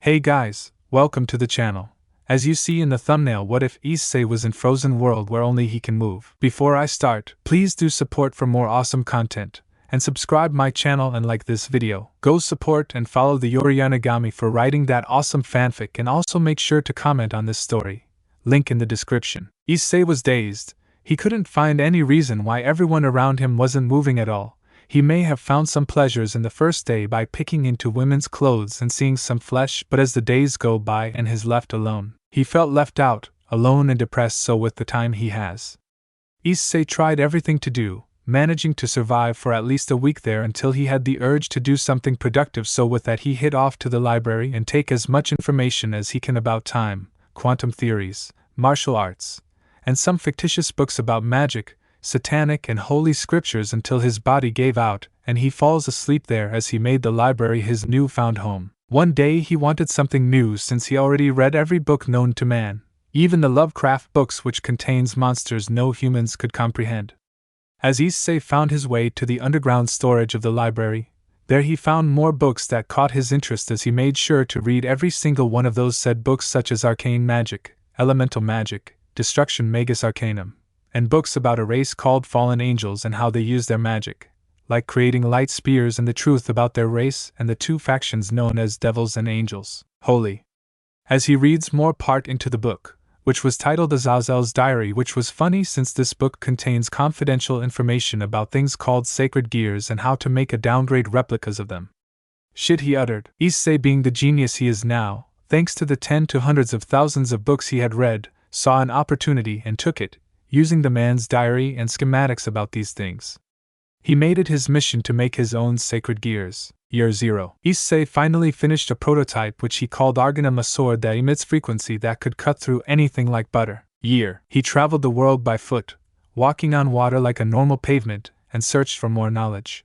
Hey guys, welcome to the channel. As you see in the thumbnail, what if Issei was in frozen world where only he can move? Before I start, please do support for more awesome content, and subscribe my channel and like this video. Go support and follow the Yori Yanagami for writing that awesome fanfic, and also make sure to comment on this story. Link in the description. Issei was dazed. He couldn't find any reason why everyone around him wasn't moving at all. He may have found some pleasures in the first day by picking into women's clothes and seeing some flesh, but as the days go by and he's left alone, he felt left out, alone and depressed. So with the time he has, Issei tried everything to do, managing to survive for at least a week there until he had the urge to do something productive. So with that, he hit off to the library and take as much information as he can about time, quantum theories, martial arts, and some fictitious books about magic, satanic and holy scriptures until his body gave out and he falls asleep there as he made the library his newfound home. One day he wanted something new since he already read every book known to man, even the Lovecraft books which contains monsters no humans could comprehend. As Issei found his way to the underground storage of the library, there he found more books that caught his interest as he made sure to read every single one of those said books, such as arcane magic, elemental magic, destruction magus arcanum, and books about a race called fallen angels and how they use their magic, like creating light spears, and the truth about their race and the two factions known as devils and angels. Holy. As he reads more part into the book, which was titled Azazel's Diary, which was funny since this book contains confidential information about things called sacred gears and how to make a downgrade replicas of them. Shit, he uttered. Issei, being the genius he is now, thanks to the 10 to hundreds of thousands of books he had read, saw an opportunity and took it, using the man's diary and schematics about these things. He made it his mission to make his own sacred gears. Year 0. Issei finally finished a prototype which he called Arganum, a sword that emits frequency that could cut through anything like butter. Year. He traveled the world by foot, walking on water like a normal pavement, and searched for more knowledge.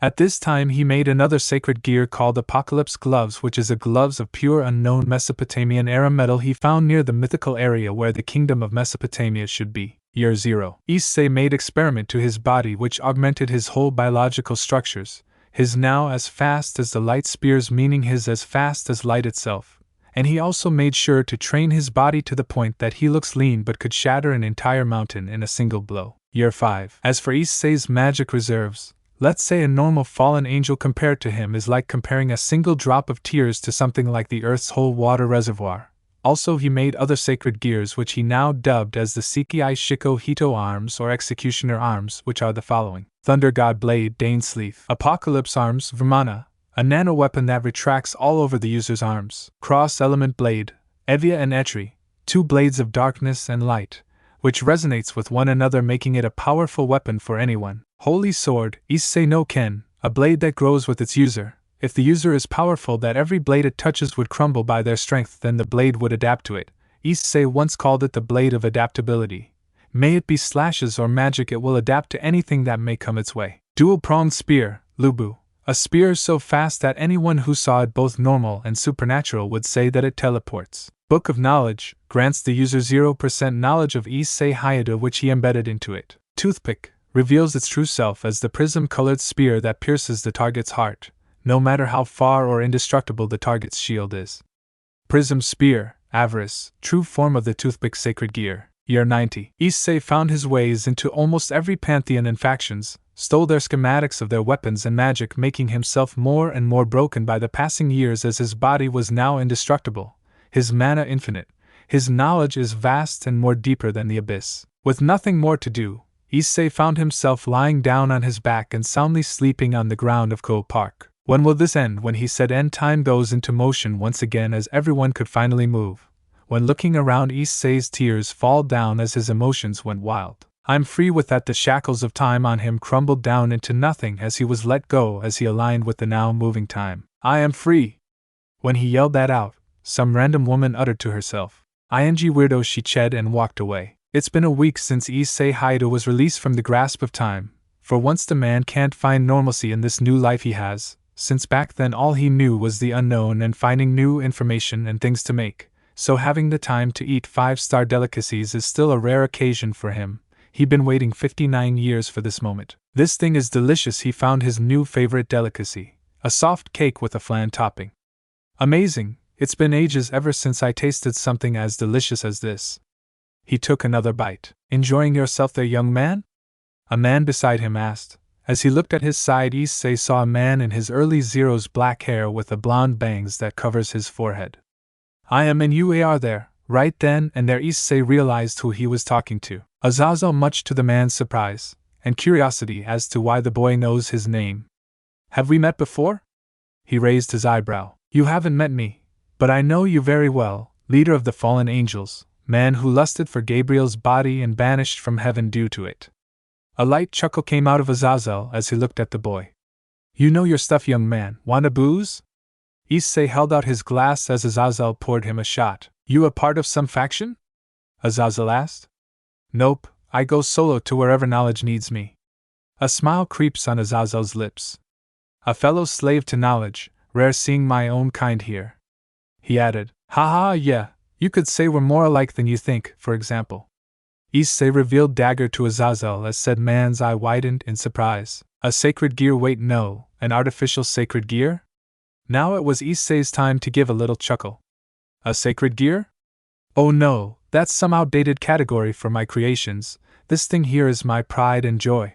At this time he made another sacred gear called Apocalypse Gloves, which is a gloves of pure unknown Mesopotamian era metal he found near the mythical area where the kingdom of Mesopotamia should be. Year 0. Issei made experiment to his body which augmented his whole biological structures, his now as fast as the light spears, meaning his as fast as light itself, and he also made sure to train his body to the point that he looks lean but could shatter an entire mountain in a single blow. Year 5. As for Issei's magic reserves, let's say a normal fallen angel compared to him is like comparing a single drop of tears to something like the Earth's whole water reservoir. Also he made other sacred gears which he now dubbed as the Seikei Shiko Hito arms or executioner arms, which are the following: Thunder God Blade Dane Sleeve, Apocalypse Arms Vermana, a nano weapon that retracts all over the user's arms, Cross Element Blade, Evia and Etri, two blades of darkness and light, which resonates with one another, making it a powerful weapon for anyone. Holy Sword, Issei no Ken, a blade that grows with its user. If the user is powerful, that every blade it touches would crumble by their strength, then the blade would adapt to it. Issei once called it the blade of adaptability. May it be slashes or magic, it will adapt to anything that may come its way. Dual-pronged spear, Lubu, a spear so fast that anyone who saw it, both normal and supernatural, would say that it teleports. Book of Knowledge, grants the user 0% knowledge of Issei Hayado which he embedded into it. Toothpick, reveals its true self as the prism-colored spear that pierces the target's heart, no matter how far or indestructible the target's shield is. Prism Spear, Avarice, true form of the toothpick sacred gear. Year 90. Issei found his ways into almost every pantheon and factions, stole their schematics of their weapons and magic, making himself more and more broken by the passing years as his body was now indestructible, his mana infinite, his knowledge is vast and more deeper than the abyss. With nothing more to do, Issei found himself lying down on his back and soundly sleeping on the ground of Ko Park. When will this end? When he said end, time goes into motion once again as everyone could finally move. When looking around, Issei's tears fall down as his emotions went wild. I'm free. With that, the shackles of time on him crumbled down into nothing as he was let go as he aligned with the now moving time. I am free! When he yelled that out, some random woman uttered to herself, "Ing weirdo," she said and walked away. It's been a week since Issei Hayado was released from the grasp of time. For once the man can't find normalcy in this new life he has, since back then all he knew was the unknown and finding new information and things to make, so having the time to eat 5-star delicacies is still a rare occasion for him. He'd been waiting 59 years for this moment. This thing is delicious. He found his new favorite delicacy, a soft cake with a flan topping. Amazing, It's been ages ever since I tasted something as delicious as this. He took another bite. Enjoying yourself there, young man? A man beside him asked. As he looked at his side, Issei saw a man in his early zeros, black hair with the blonde bangs that covers his forehead. I am and you are there. Right then and there Issei realized who he was talking to. Azazel, much to the man's surprise and curiosity as to why the boy knows his name. Have we met before? He raised his eyebrow. You haven't met me, but I know you very well, leader of the fallen angels, man who lusted for Gabriel's body and banished from heaven due to it. A light chuckle came out of Azazel as he looked at the boy. You know your stuff, young man. Want a booze? Issei held out his glass as Azazel poured him a shot. You a part of some faction? Azazel asked. Nope, I go solo to wherever knowledge needs me. A smile creeps on Azazel's lips. A fellow slave to knowledge, rare seeing my own kind here. He added, haha, yeah, you could say we're more alike than you think, for example. Issei revealed dagger to Azazel as said man's eye widened in surprise. A sacred gear? Wait, no, an artificial sacred gear? Now it was Issei's time to give a little chuckle. A sacred gear? Oh no, that's some outdated category for my creations. This thing here is my pride and joy.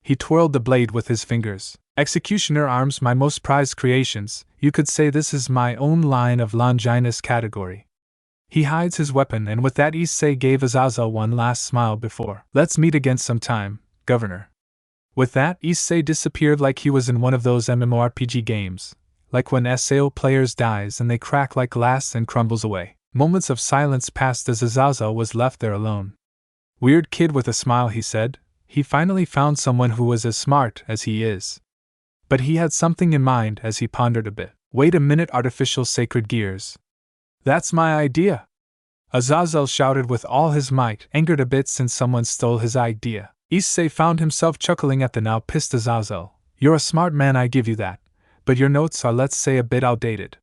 He twirled the blade with his fingers. Executioner arms, my most prized creations. You could say this is my own line of Longinus category. He hides his weapon, and with that Issei gave Azazel one last smile before. Let's meet again sometime, Governor. With that, Issei disappeared like he was in one of those MMORPG games, like when SAO players dies and they crack like glass and crumbles away. Moments of silence passed as Azazel was left there alone. Weird kid with a smile, he said. He finally found someone who was as smart as he is. But he had something in mind as he pondered a bit. Wait a minute, artificial sacred gears. That's my idea! Azazel shouted with all his might, angered a bit since someone stole his idea. Issei found himself chuckling at the now pissed Azazel. You're a smart man, I give you that, but your notes are, let's say, a bit outdated.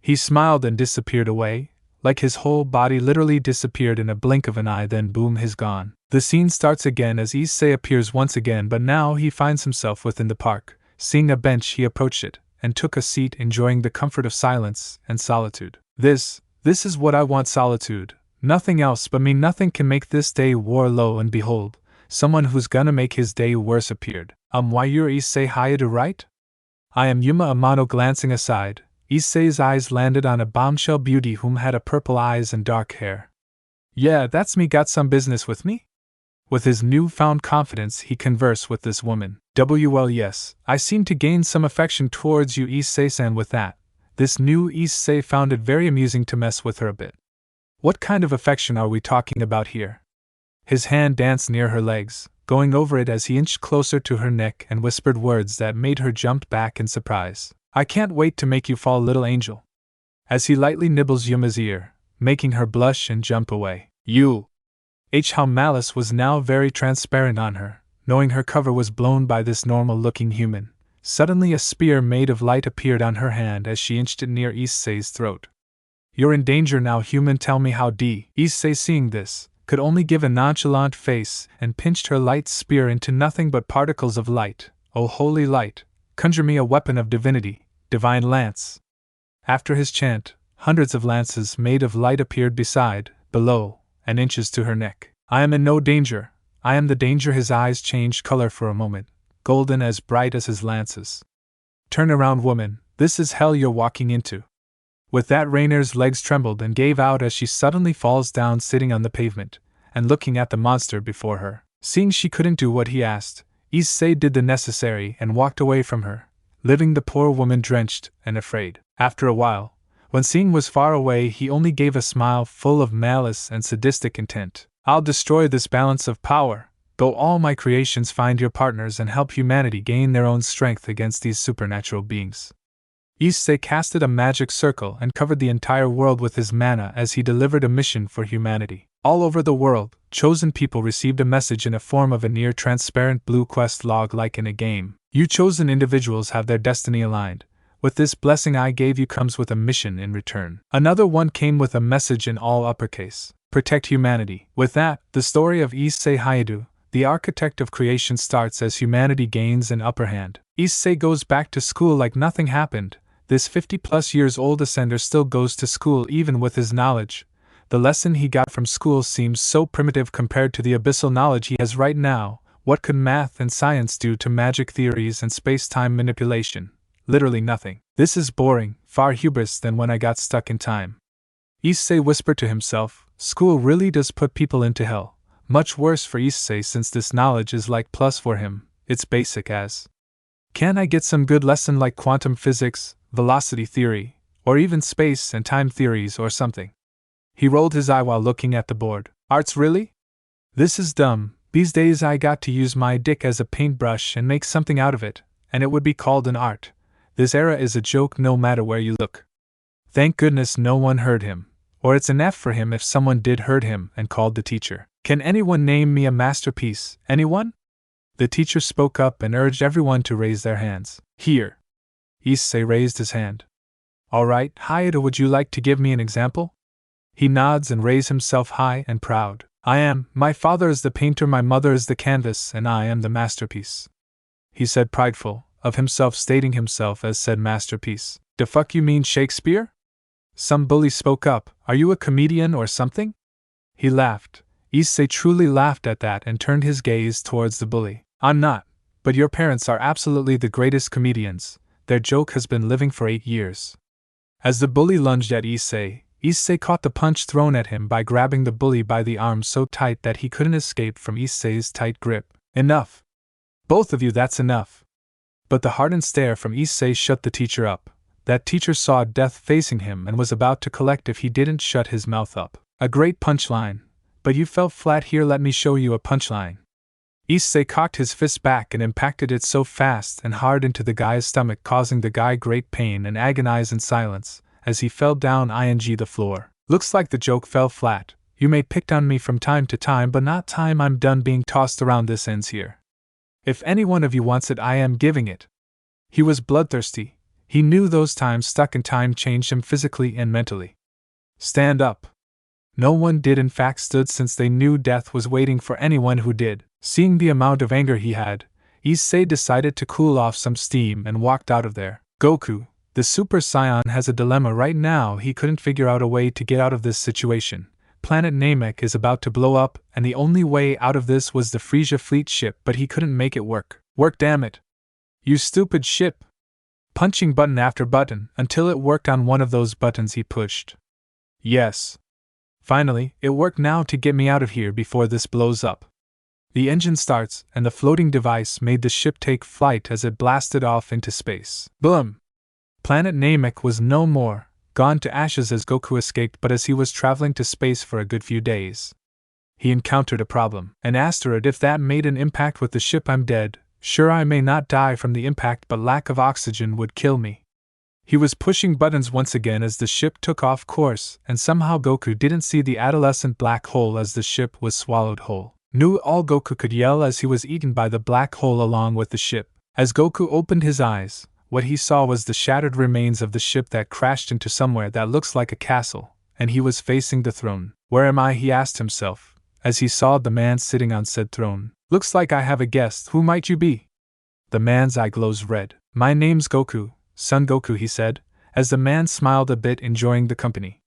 He smiled and disappeared away, like his whole body literally disappeared in a blink of an eye, then boom, he's gone. The scene starts again as Issei appears once again, but now he finds himself within the park. Seeing a bench, he approached it, and took a seat, enjoying the comfort of silence and solitude. This is what I want, solitude. Nothing else but me. Nothing can make this day war. Lo and behold, someone who's gonna make his day worse appeared. Why you're Issei Hayadu, right? I am Yuma Amano. Glancing aside, Issei's eyes landed on a bombshell beauty whom had a purple eyes and dark hair. Yeah, that's me. Got some business with me? With his newfound confidence, he conversed with this woman. Well, yes, I seem to gain some affection towards you, Issei-san. With that, this new Issei found it very amusing to mess with her a bit. What kind of affection are we talking about here? His hand danced near her legs, going over it as he inched closer to her neck and whispered words that made her jump back in surprise. I can't wait to make you fall, little angel. As he lightly nibbles Yuma's ear, making her blush and jump away. You! How malice was now very transparent on her, knowing her cover was blown by this normal-looking human. Suddenly a spear made of light appeared on her hand as she inched it near Issei's throat. You're in danger now, human, tell me how. Issei, seeing this, could only give a nonchalant face and pinched her light spear into nothing but particles of light. O holy light, conjure me a weapon of divinity, divine lance. After his chant, hundreds of lances made of light appeared beside, below, and inches to her neck. I am in no danger, I am the danger. His eyes changed color for a moment, golden as bright as his lances. Turn around, woman, this is hell you're walking into. With that, Rainer's legs trembled and gave out as she suddenly falls down, sitting on the pavement, and looking at the monster before her. Seeing she couldn't do what he asked, Issei did the necessary and walked away from her, leaving the poor woman drenched and afraid. After a while, when seeing was far away, he only gave a smile full of malice and sadistic intent. I'll destroy this balance of power. Go, all my creations, find your partners and help humanity gain their own strength against these supernatural beings. Issei casted a magic circle and covered the entire world with his mana as he delivered a mission for humanity. All over the world, chosen people received a message in a form of a near-transparent blue quest log like in a game. You chosen individuals have their destiny aligned. With this blessing I gave you comes with a mission in return. Another one came with a message in all uppercase. Protect humanity. With that, the story of Issei Hayadu, the architect of creation, starts as humanity gains an upper hand. Issei goes back to school like nothing happened. This 50-plus years old ascender still goes to school even with his knowledge. The lesson he got from school seems so primitive compared to the abyssal knowledge he has right now. What could math and science do to magic theories and space-time manipulation? Literally nothing. This is boring, far hubris than when I got stuck in time. Issei whispered to himself, school really does put people into hell. Much worse for Issei since this knowledge is like plus for him, it's basic as. Can I get some good lesson like quantum physics, velocity theory, or even space and time theories or something? He rolled his eye while looking at the board. Arts really? This is dumb. These days I got to use my dick as a paintbrush and make something out of it, and it would be called an art. This era is a joke no matter where you look. Thank goodness no one heard him, or it's an F for him if someone did heard him and called the teacher. Can anyone name me a masterpiece? Anyone? The teacher spoke up and urged everyone to raise their hands. Here. Issei raised his hand. All right, Hayato, would you like to give me an example? He nods and raises himself high and proud. My father is the painter, my mother is the canvas, and I am the masterpiece. He said prideful, of himself stating himself as said masterpiece. The fuck you mean Shakespeare? Some bully spoke up, are you a comedian or something? He laughed. Issei truly laughed at that and turned his gaze towards the bully. I'm not, but your parents are absolutely the greatest comedians. Their joke has been living for 8 years. As the bully lunged at Issei caught the punch thrown at him by grabbing the bully by the arm so tight that he couldn't escape from Issei's tight grip. Enough. Both of you, that's enough. But the hardened stare from Issei shut the teacher up. That teacher saw death facing him and was about to collect if he didn't shut his mouth up. A great punchline. But you fell flat here, let me show you a punchline. Issei cocked his fist back and impacted it so fast and hard into the guy's stomach, causing the guy great pain and agonize in silence, as he fell down the floor. Looks like the joke fell flat. You may pick on me from time to time, but not time I'm done being tossed around, this ends here. If any one of you wants it, I am giving it. He was bloodthirsty. He knew those times stuck in time changed him physically and mentally. Stand up. No one did in fact stood since they knew death was waiting for anyone who did. Seeing the amount of anger he had, Issei decided to cool off some steam and walked out of there. Goku, the Super Saiyan, has a dilemma right now. He couldn't figure out a way to get out of this situation. Planet Namek is about to blow up, and the only way out of this was the Frisia fleet ship, but he couldn't make it work. Work, damn it. You stupid ship. Punching button after button, until it worked on one of those buttons he pushed. Yes. Finally, it worked now to get me out of here before this blows up. The engine starts, and the floating device made the ship take flight as it blasted off into space. Boom! Planet Namek was no more, gone to ashes as Goku escaped, but as he was traveling to space for a good few days, he encountered a problem. An asteroid, if that made an impact with the ship, I'm dead. Sure, I may not die from the impact, but lack of oxygen would kill me. He was pushing buttons once again as the ship took off course, and somehow Goku didn't see the adolescent black hole as the ship was swallowed whole. Knew all Goku could yell as he was eaten by the black hole along with the ship. As Goku opened his eyes, what he saw was the shattered remains of the ship that crashed into somewhere that looks like a castle, and he was facing the throne. Where am I? He asked himself, as he saw the man sitting on said throne. Looks like I have a guest. Who might you be? The man's eye glows red. My name's Goku, Son Goku, he said, as the man smiled a bit, enjoying the company.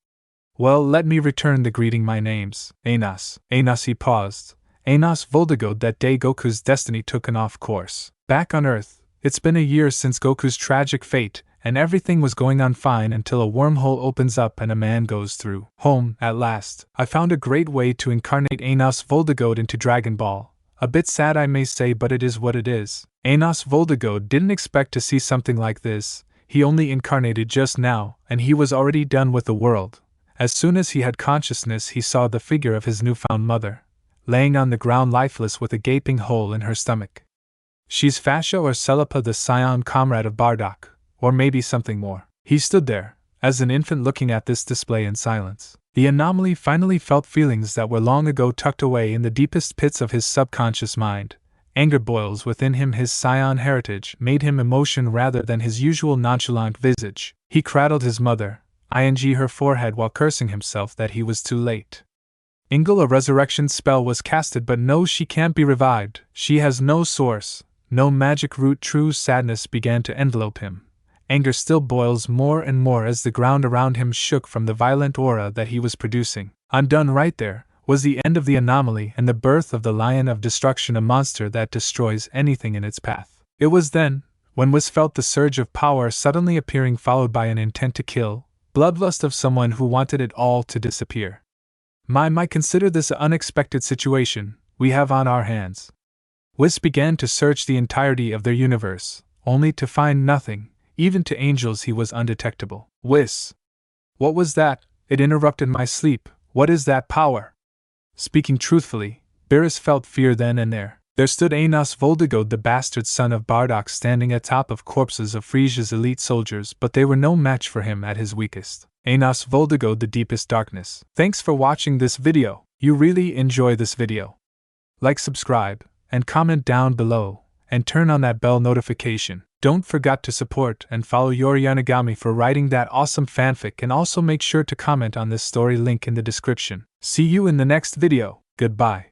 Well, let me return the greeting. My name's Anos. He paused. Anos Voldigode. That day Goku's destiny took an off course. Back on Earth, it's been a year since Goku's tragic fate, and everything was going on fine until a wormhole opens up and a man goes through. Home, at last. I found a great way to incarnate Anos Voldigode into Dragon Ball. A bit sad, I may say, but it is what it is. Anos Voldigode didn't expect to see something like this. He only incarnated just now, and he was already done with the world. As soon as he had consciousness, he saw the figure of his newfound mother, laying on the ground lifeless with a gaping hole in her stomach. She's Fascia or Celipa, the scion comrade of Bardock, or maybe something more. He stood there, as an infant, looking at this display in silence. The anomaly finally felt feelings that were long ago tucked away in the deepest pits of his subconscious mind. Anger boils within him. His scion heritage made him emotion rather than his usual nonchalant visage. He cradled his mother, her forehead, while cursing himself that he was too late. Ingle, a resurrection spell was casted, but no, she can't be revived. She has no source, no magic root. True sadness began to envelope him, anger still boils more and more as the ground around him shook from the violent aura that he was producing. Undone right there was the end of the anomaly and the birth of the Lion of Destruction, a monster that destroys anything in its path. It was then, when was felt the surge of power suddenly appearing, followed by an intent to kill, bloodlust of someone who wanted it all to disappear. My, consider this an unexpected situation we have on our hands. Whis began to search the entirety of their universe, only to find nothing. Even to angels he was undetectable. Whis! What was that? It interrupted my sleep. What is that power? Speaking truthfully, Beerus felt fear then and there. There stood Anos Voldigod, the bastard son of Bardock, standing atop of corpses of Frisia's elite soldiers, but they were no match for him at his weakest. Anos Voldigod, the deepest darkness. Thanks for watching this video. You really enjoy this video. Like, subscribe, and comment down below, and turn on that bell notification. Don't forget to support and follow Yori Yanagami for writing that awesome fanfic, and also make sure to comment on this story, link in the description. See you in the next video. Goodbye.